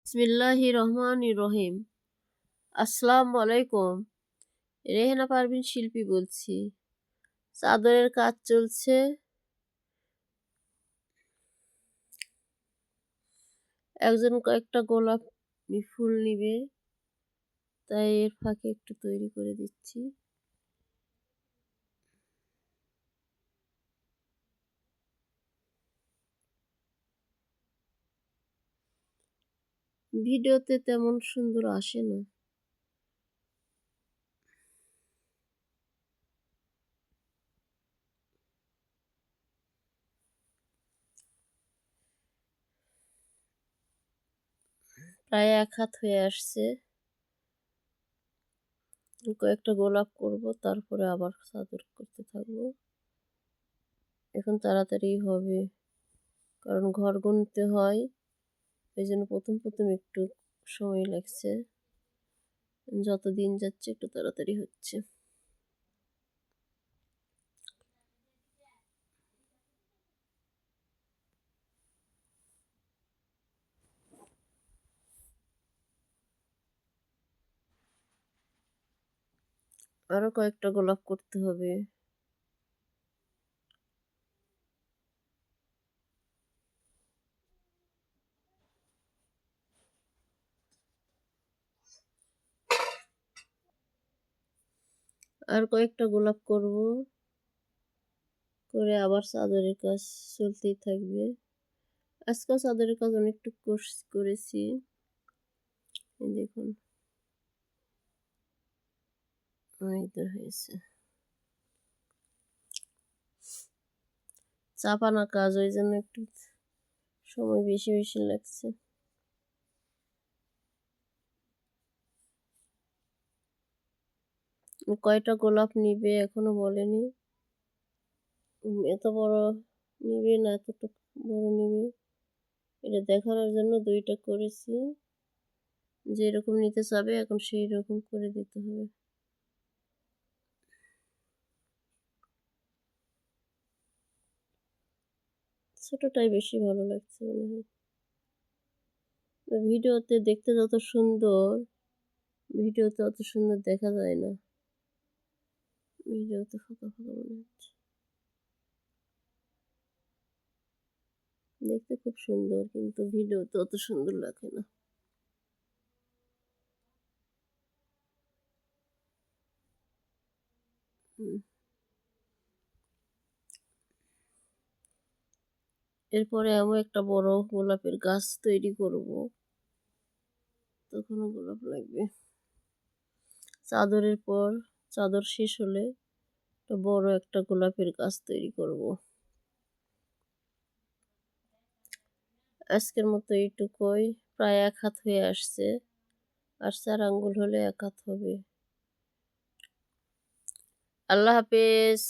বিসমিল্লাহির রহমানির রহিম। আসসালামু আলাইকুম। রেহেনা পারভীন শিল্পী বলছি। চাদরের কাজ চলছে। একজন কয়েকটা গোলাপ ফুল নিবে, তাই এর ফাঁকে একটু তৈরি করে দিচ্ছি। ভিডিওতে তেমন সুন্দর আসে না। প্রায় 1 হাত হয়ে আসছে। কয়েকটা গোলাপ করব, তারপরে আবার চাদর করতে থাকবো। এখন তাড়াতাড়ি হবে, কারণ ঘর গুনতে হয়। এই জন্য প্রথম একটু সময় লাগছে। যত দিন যাচ্ছে একটু তাড়াতাড়ি হচ্ছে। আরো কয়েকটা গোলাপ করতে হবে। আর কয়েকটা গোলাপ করব, করে আবার চাদরের কাজ চলতেই থাকবে। আজকে চাদরের কাজ অনেকটুকু করেছি। এই দেখুন, অনেকটা হয়েছে। চাপানা কাজ, ওই জন্য একটু সময় বেশি লাগছে। কয়টা গোলাপ নিবে এখনো বলেনি। এত বড় নিবে না এতটুকু বড় নিবে, এটা দেখানোর জন্য 2টা করেছি। যেরকম নিতে চাবে এখন সেই রকম করে দিতে হবে। ছোটটাই বেশি ভালো লাগছে মনে হয়। ভিডিওতে দেখতে যত সুন্দর, ভিডিওতে অত সুন্দর দেখা যায় না। ভিডিওতে ফাঁকা মনে হচ্ছে। দেখতে খুব সুন্দর, কিন্তু ভিডিওতে অত সুন্দর লাগে না। এরপরে আমি একটা বড় গোলাপের গাছ তৈরি করব, তখনও গোলাপ লাগবে। চাদরের পর চাদর শেষ হলে বড় একটা গোলাপের গাছ তৈরি করব। আজকের মতো এইটুকুই। প্রায় 1 হাত হয়ে আসছে, আর 4 আঙ্গুল হলে 1 হাত হবে। আল্লাহ হাফেজ।